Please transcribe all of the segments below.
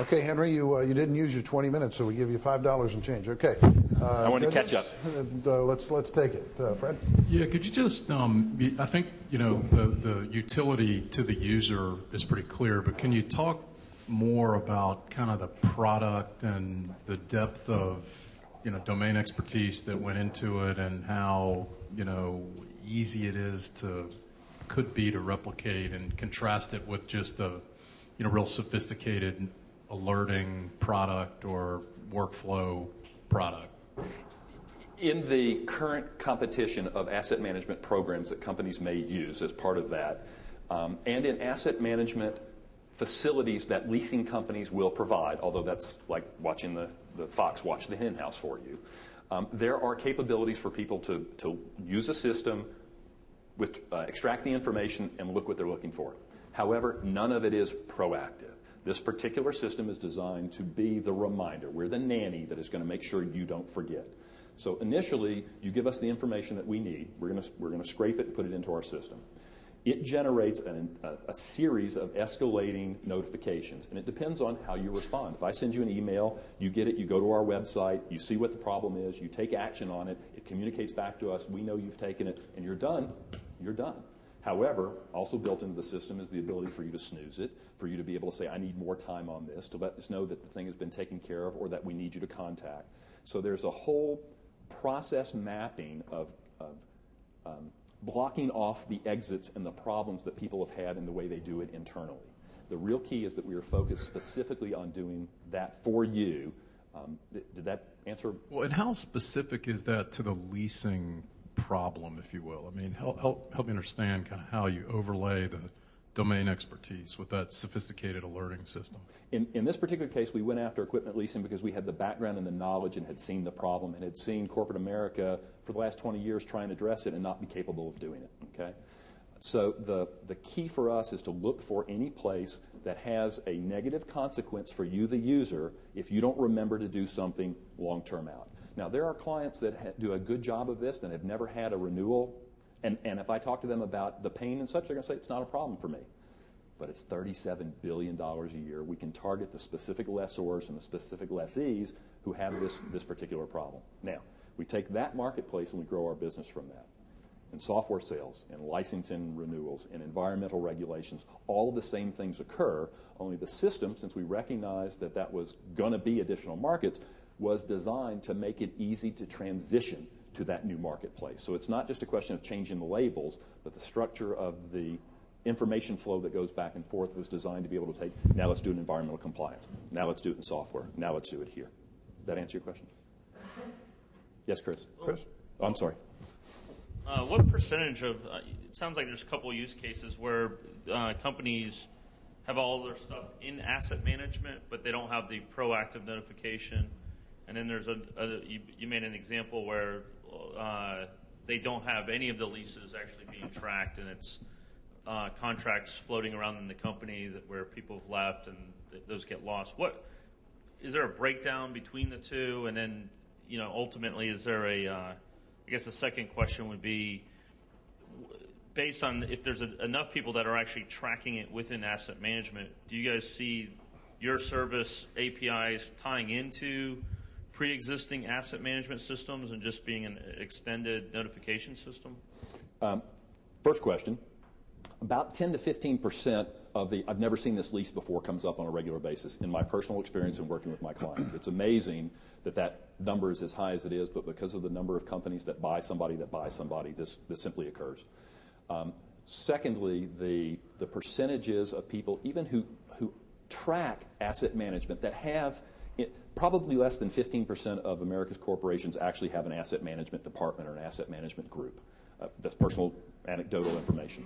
Okay, Henry, you didn't use your 20 minutes, so we give you $5 and change. Okay. I want to catch up. And, let's take it. Fred? Yeah, could you just, I think, the utility to the user is pretty clear, but can you talk more about kind of the product and the depth of, domain expertise that went into it and how, easy it could be to replicate, and contrast it with just a, real sophisticated alerting product or workflow product? In the current competition of asset management programs that companies may use as part of that, and in asset management facilities that leasing companies will provide, although that's like watching the fox watch the hen house for you, there are capabilities for people to use a system, extract the information, and look what they're looking for. However, none of it is proactive. This particular system is designed to be the reminder. We're the nanny that is going to make sure you don't forget. So initially, you give us the information that we need. We're going to scrape it and put it into our system. It generates a series of escalating notifications, and it depends on how you respond. If I send you an email, you get it, you go to our website, you see what the problem is, you take action on it, it communicates back to us, we know you've taken it, and you're done, you're done. However, also built into the system is the ability for you to snooze it, for you to be able to say, I need more time on this, to let us know that the thing has been taken care of or that we need you to contact. So there's a whole process mapping of blocking off the exits and the problems that people have had in the way they do it internally. The real key is that we are focused specifically on doing that for you. Did that answer? Well, and how specific is that to the leasing problem, if you will? I mean, help me understand kind of how you overlay the domain expertise with that sophisticated alerting system. In this particular case, we went after equipment leasing because we had the background and the knowledge and had seen the problem and had seen corporate America for the last 20 years try and address it and not be capable of doing it. Okay, so the key for us is to look for any place that has a negative consequence for you, the user, if you don't remember to do something long-term out. Now, there are clients that do a good job of this and have never had a renewal. And if I talk to them about the pain and such, they're going to say, it's not a problem for me. But it's $37 billion a year. We can target the specific lessors and the specific lessees who have this particular problem. Now, we take that marketplace and we grow our business from that. In software sales, in licensing renewals, in environmental regulations, all of the same things occur, only the system, since we recognized that that was going to be additional markets, was designed to make it easy to transition to that new marketplace. So it's not just a question of changing the labels, but the structure of the information flow that goes back and forth was designed to be able to take, now let's do it in environmental compliance. Now let's do it in software. Now let's do it here. That answer your question? Yes, Chris. Chris? Oh, I'm sorry. What percentage of, it sounds like there's a couple of use cases where companies have all their stuff in asset management, but they don't have the proactive notification. And then there's you made an example where they don't have any of the leases actually being tracked, and it's contracts floating around in the company where people have left and those get lost. What is there a breakdown between the two? And then ultimately, is there I guess the second question would be, based on if there's enough people that are actually tracking it within asset management, do you guys see your service APIs tying into pre-existing asset management systems and just being an extended notification system? First question. About 10 to 15% of the I've never seen this lease before comes up on a regular basis in my personal experience in working with my clients. It's amazing that number is as high as it is, but because of the number of companies that buy somebody, this simply occurs. Secondly, the percentages of people even who track asset management that have probably less than 15% of America's corporations actually have an asset management department or an asset management group. That's personal anecdotal information.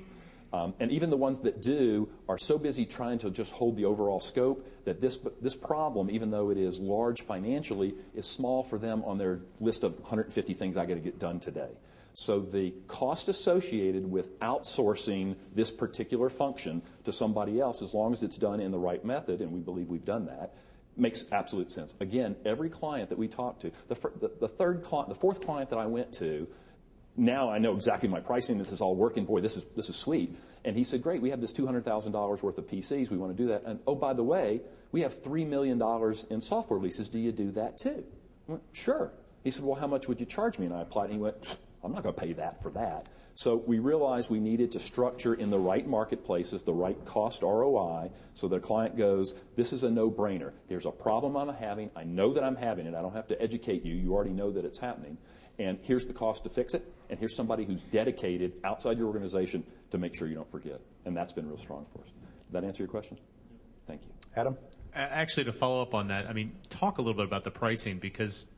And even the ones that do are so busy trying to just hold the overall scope that this problem, even though it is large financially, is small for them on their list of 150 things I got to get done today. So the cost associated with outsourcing this particular function to somebody else, as long as it's done in the right method, and we believe we've done that, makes absolute sense. Again, every client that we talk to, the fourth client that I went to, now I know exactly my pricing. This is all working. Boy, this is sweet. And he said, great, we have this $200,000 worth of PCs. We want to do that. And, oh, by the way, we have $3 million in software leases. Do you do that too? I went, sure. He said, well, how much would you charge me? And I applied, and he went, I'm not going to pay that for that. So we realized we needed to structure in the right marketplaces the right cost ROI so the client goes, this is a no-brainer. There's a problem I'm having. I know that I'm having it. I don't have to educate you. You already know that it's happening. And here's the cost to fix it. And here's somebody who's dedicated outside your organization to make sure you don't forget. And that's been real strong for us. Did that answer your question? Thank you. Adam? Actually, to follow up on that, I mean, talk a little bit about the pricing, because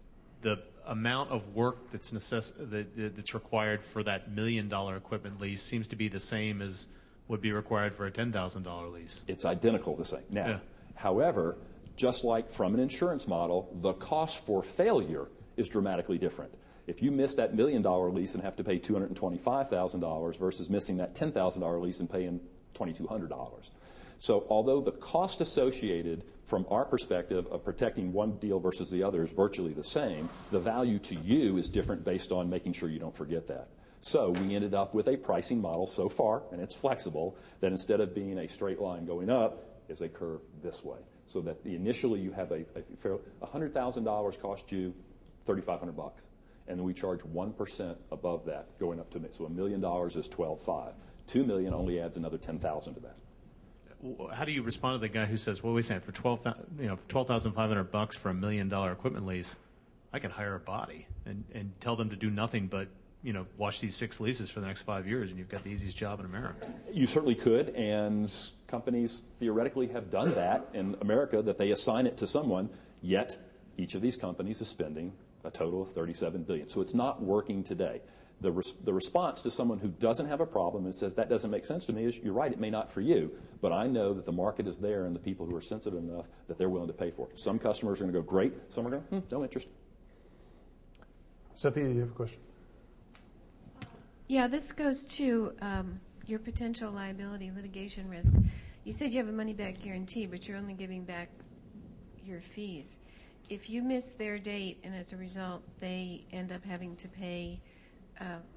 the amount of work that's required for that $1 million equipment lease seems to be the same as would be required for a $10,000 lease. It's identical the same. Now, however, just like from an insurance model, the cost for failure is dramatically different. If you miss that $1 million lease and have to pay $225,000 versus missing that $10,000 lease and paying $2,200. So although the cost associated from our perspective of protecting one deal versus the other is virtually the same, the value to you is different based on making sure you don't forget that. So we ended up with a pricing model so far, and it's flexible, that instead of being a straight line going up, is a curve this way. So that initially you have $100,000 cost you $3,500. And then we charge 1% above that going up to, so $1 million is $12,500. $2 million only adds another $10,000 to that. How do you respond to the guy who says, well, wait a second, for $12,500 for $1 million equipment lease, I can hire a body and tell them to do nothing but, watch these 6 leases for the next 5 years, and you've got the easiest job in America? You certainly could, and companies theoretically have done that in America, that they assign it to someone, yet each of these companies is spending a total of $37 billion. So it's not working today. The response to someone who doesn't have a problem and says, that doesn't make sense to me, is, you're right, it may not for you, but I know that the market is there and the people who are sensitive enough that they're willing to pay for it. Some customers are going to go, great. Some are going, no interest. Cynthia, do you have a question? Yeah, this goes to your potential liability litigation risk. You said you have a money-back guarantee, but you're only giving back your fees. If you miss their date and as a result they end up having to pay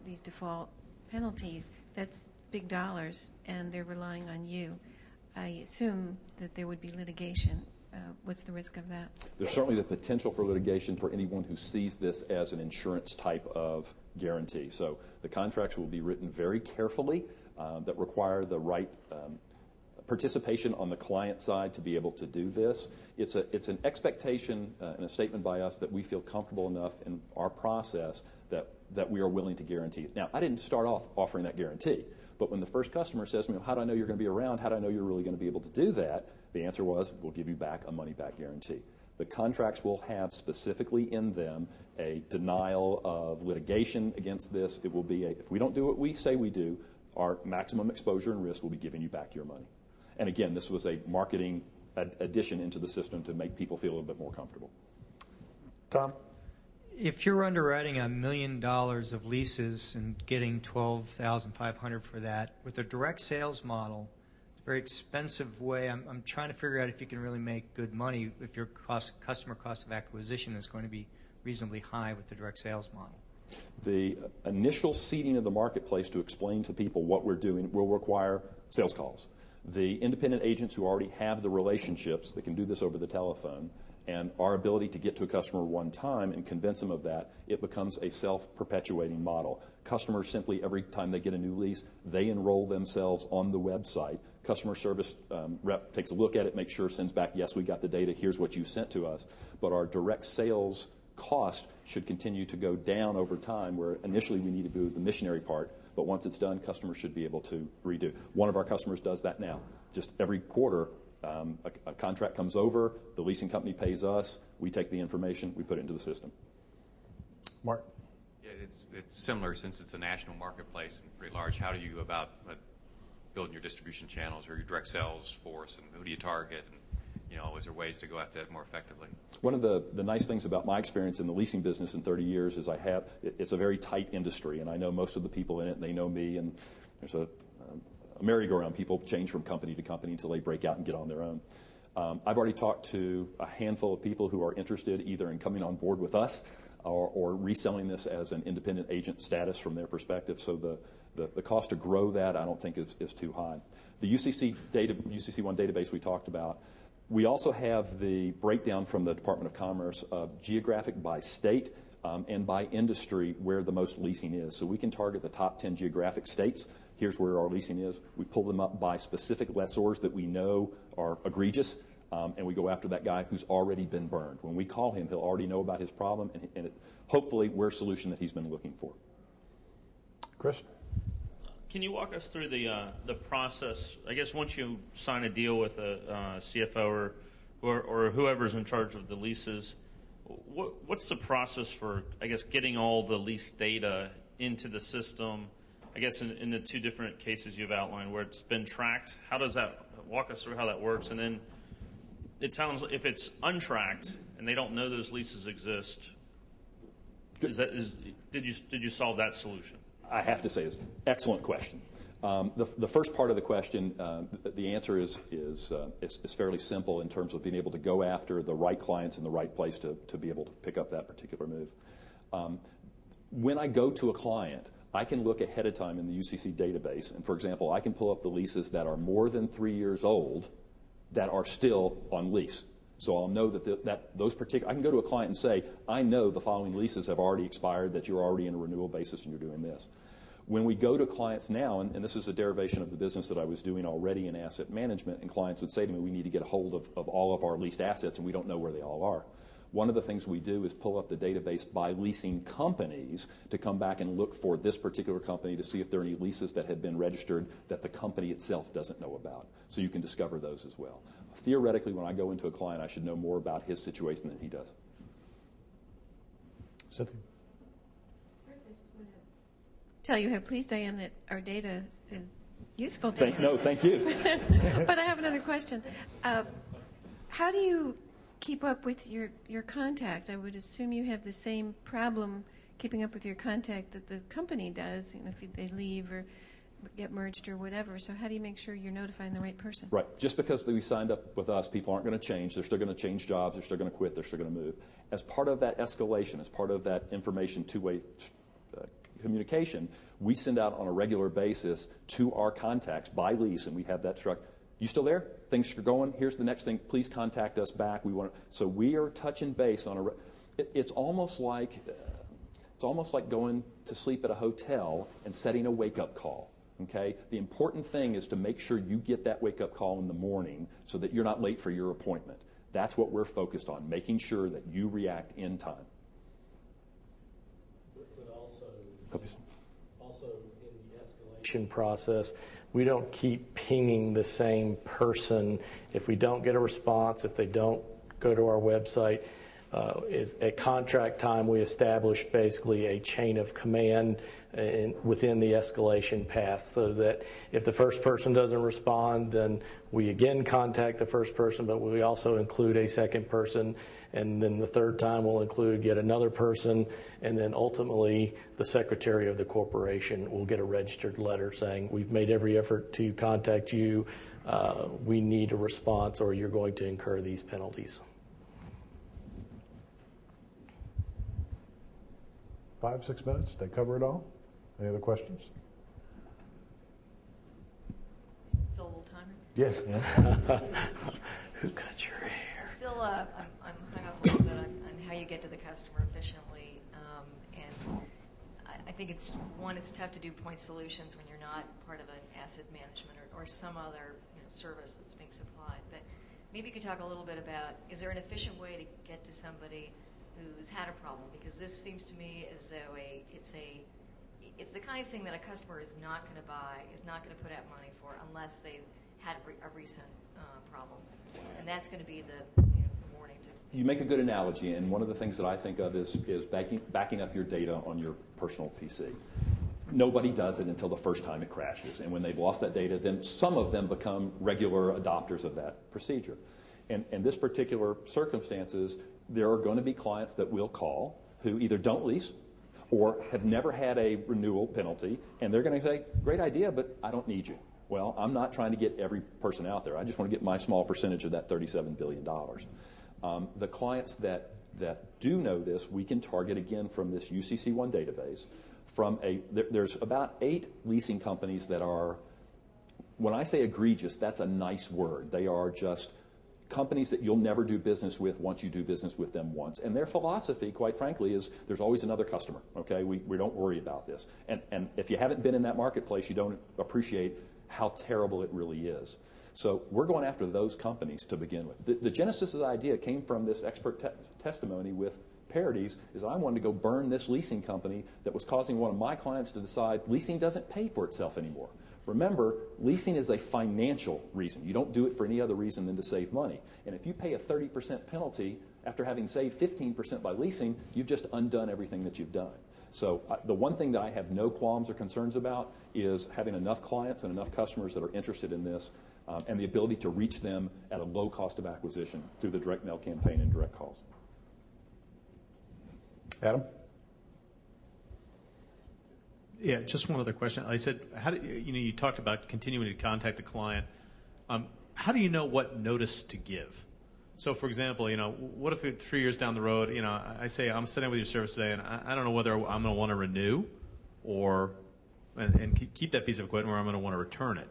these default penalties, that's big dollars, and they're relying on you. I assume that there would be litigation. What's the risk of that? There's certainly the potential for litigation for anyone who sees this as an insurance type of guarantee. So the contracts will be written very carefully that require the right participation on the client side to be able to do this. It's an expectation and a statement by us that we feel comfortable enough in our process that we are willing to guarantee. Now, I didn't start off offering that guarantee, but when the first customer says to me, how do I know you're going to be around? How do I know you're really going to be able to do that? The answer was, we'll give you back a money-back guarantee. The contracts will have specifically in them a denial of litigation against this. It will be if we don't do what we say we do, our maximum exposure and risk will be giving you back your money. And again, this was a marketing addition into the system to make people feel a little bit more comfortable. Tom? If you're underwriting $1 million of leases and getting $12,500 for that, with a direct sales model, it's a very expensive way. I'm trying to figure out if you can really make good money if your customer cost of acquisition is going to be reasonably high with the direct sales model. The initial seeding of the marketplace to explain to people what we're doing will require sales calls. The independent agents who already have the relationships that can do this over the telephone, and our ability to get to a customer one time and convince them of that, it becomes a self-perpetuating model. Customers simply, every time they get a new lease, they enroll themselves on the website. Customer service rep takes a look at it, makes sure, sends back, yes, we got the data, here's what you sent to us. But our direct sales cost should continue to go down over time, where initially we need to do the missionary part, but once it's done, customers should be able to redo. One of our customers does that now. Just every quarter, a contract comes over, the leasing company pays us, we take the information, we put it into the system. Mark? Yeah, it's similar since it's a national marketplace and pretty large. How do you go about building your distribution channels or your direct sales force, and who do you target? And, is there ways to go after that more effectively? One of the nice things about my experience in the leasing business in 30 years is it's a very tight industry, and I know most of the people in it, and they know me, and there's a merry-go-round. People change from company to company until they break out and get on their own. I've already talked to a handful of people who are interested either in coming on board with us or reselling this as an independent agent status from their perspective. So the cost to grow that I don't think is too high. The UCC1 database we talked about, we also have the breakdown from the Department of Commerce of geographic by state and by industry where the most leasing is. So we can target the top 10 geographic states. Here's where our leasing is. We pull them up by specific lessors that we know are egregious, and we go after that guy who's already been burned. When we call him, he'll already know about his problem, and hopefully we're a solution that he's been looking for. Chris? Can you walk us through the process? I guess once you sign a deal with a CFO or whoever's in charge of the leases, what's the process for, I guess, getting all the lease data into the system? I guess in the two different cases you've outlined where it's been tracked, how does that walk us through how that works? And then it sounds if it's untracked and they don't know those leases exist, did you solve that solution? I have to say it's an excellent question. The first part of the question, the answer is fairly simple in terms of being able to go after the right clients in the right place to be able to pick up that particular move. When I go to a client, I can look ahead of time in the UCC database, and for example, I can pull up the leases that are more than 3 years old that are still on lease. So I'll know that those particular. I can go to a client and say, I know the following leases have already expired, that you're already in a renewal basis and you're doing this. When we go to clients now, and this is a derivation of the business that I was doing already in asset management, and clients would say to me, we need to get a hold of all of our leased assets, and we don't know where they all are. One of the things we do is pull up the database by leasing companies to come back and look for this particular company to see if there are any leases that have been registered that the company itself doesn't know about. So you can discover those as well. Theoretically, when I go into a client, I should know more about his situation than he does. Cynthia? First, I just want to tell you how pleased I am that our data is useful to you. No, thank you. But I have another question. How do you keep up with your contact? I would assume you have the same problem keeping up with your contact that the company does, if they leave or get merged or whatever. So how do you make sure you're notifying the right person? Right. Just because we signed up with us, people aren't going to change. They're still going to change jobs. They're still going to quit. They're still going to move. As part of that escalation, as part of that information two-way communication, we send out on a regular basis to our contacts by lease, and we have that struck. You still there? Things are going. Here's the next thing. Please contact us back. So we are touching base on it's almost like going to sleep at a hotel and setting a wake-up call. Okay? The important thing is to make sure you get that wake-up call in the morning so that you're not late for your appointment. That's what we're focused on, making sure that you react in time. But also in the escalation process, we don't keep pinging the same person. If we don't get a response, if they don't go to our website, at contract time, we establish basically a chain of command within the escalation path so that if the first person doesn't respond, then we again contact the first person, but we also include a second person, and then the third time we'll include yet another person, and then ultimately the secretary of the corporation will get a registered letter saying, we've made every effort to contact you, we need a response or you're going to incur these penalties. 5-6 minutes. They cover it all. Any other questions? Fill a little timer. Yes. Yeah. Who cut your hair? Still, I'm hung up a little bit on how you get to the customer efficiently, and I think it's tough to do point solutions when you're not part of an asset management or some other service that's being supplied. But maybe you could talk a little bit about, is there an efficient way to get to somebody who's had a problem? Because this seems to me as though it's the kind of thing that a customer is not going to buy, is not going to put out money for unless they've had a recent problem, and that's going to be the warning to. You make a good analogy, and one of the things that I think of is backing up your data on your personal PC. Nobody does it until the first time it crashes, and when they've lost that data, then some of them become regular adopters of that procedure. And in this particular circumstances, there are going to be clients that will call who either don't lease or have never had a renewal penalty, and they're going to say, great idea, but I don't need you. Well, I'm not trying to get every person out there. I just want to get my small percentage of that $37 billion. The clients that do know this, we can target again from this UCC1 database. There's about 8 leasing companies that are, when I say egregious, that's a nice word. They are just companies that you'll never do business with once you do business with them once. And their philosophy, quite frankly, is there's always another customer, okay? We don't worry about this. And if you haven't been in that marketplace, you don't appreciate how terrible it really is. So we're going after those companies to begin with. The genesis of the idea came from this expert testimony with Parodies, is I wanted to go burn this leasing company that was causing one of my clients to decide leasing doesn't pay for itself anymore. Remember, leasing is a financial reason. You don't do it for any other reason than to save money. And if you pay a 30% penalty after having saved 15% by leasing, you've just undone everything that you've done. So the one thing that I have no qualms or concerns about is having enough clients and enough customers that are interested in this and the ability to reach them at a low cost of acquisition through the direct mail campaign and direct calls. Adam? Yeah, just one other question. I said, you talked about continuing to contact the client. How do you know what notice to give? So, for example, what if 3 years down the road, I say I'm setting up with your service today, and I don't know whether I'm going to want to renew and keep that piece of equipment, or I'm going to want to return it.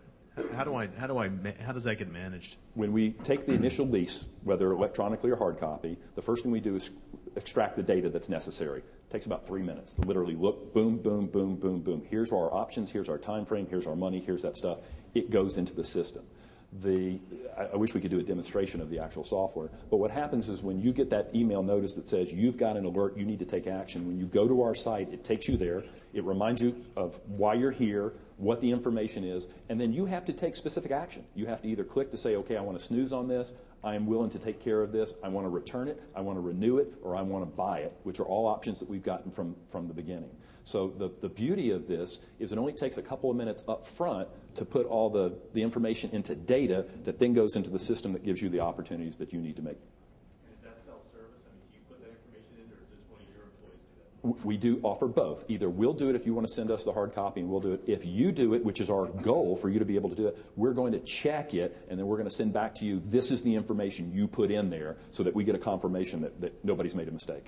How does that get managed? When we take the initial lease, whether electronically or hard copy, the first thing we do is extract the data that's necessary. It takes about 3 minutes to literally look, boom, boom, boom, boom, boom. Here's our options, here's our time frame, here's our money, here's that stuff. It goes into the system. I wish we could do a demonstration of the actual software, but what happens is when you get that email notice that says you've got an alert, you need to take action, when you go to our site, it takes you there, it reminds you of why you're here, what the information is, and then you have to take specific action. You have to either click to say, okay, I want to snooze on this, I am willing to take care of this, I want to return it, I want to renew it, or I want to buy it, which are all options that we've gotten from the beginning. So the beauty of this is it only takes a couple of minutes up front to put all the information into data that then goes into the system that gives you the opportunities that you need to make. Is that self-service? I mean, do you put that information in, or does one of your employees do that? We do offer both. Either we'll do it if you want to send us the hard copy, and we'll do it. If you do it, which is our goal for you to be able to do it, we're going to check it, and then we're going to send back to you, this is the information you put in there, so that we get a confirmation that nobody's made a mistake.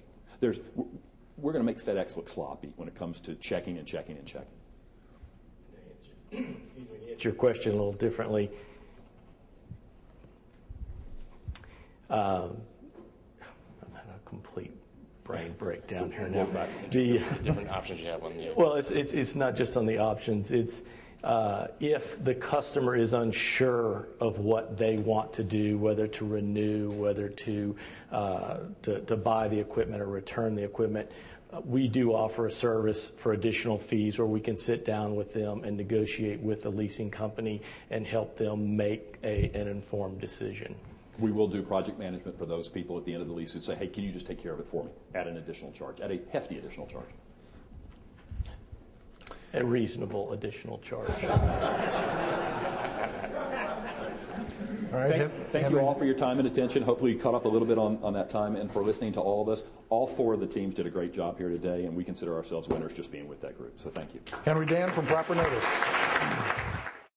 We're going to make FedEx look sloppy when it comes to checking and checking and checking. Excuse me, to answer your question a little differently. I'm having a complete brain breakdown here now. The different options you have on the. Well, it's not just on the options. It's if the customer is unsure of what they want to do, whether to renew, whether to buy the equipment or return the equipment, we do offer a service for additional fees where we can sit down with them and negotiate with the leasing company and help them make an informed decision. We will do project management for those people at the end of the lease who say, hey, can you just take care of it for me at an additional charge, at a hefty additional charge. A reasonable additional charge. All right. Thank you all for your time and attention. Hopefully you caught up a little bit on that time and for listening to all of us. All 4 of the teams did a great job here today, and we consider ourselves winners just being with that group. So thank you. Henry Dan from ProperNotice.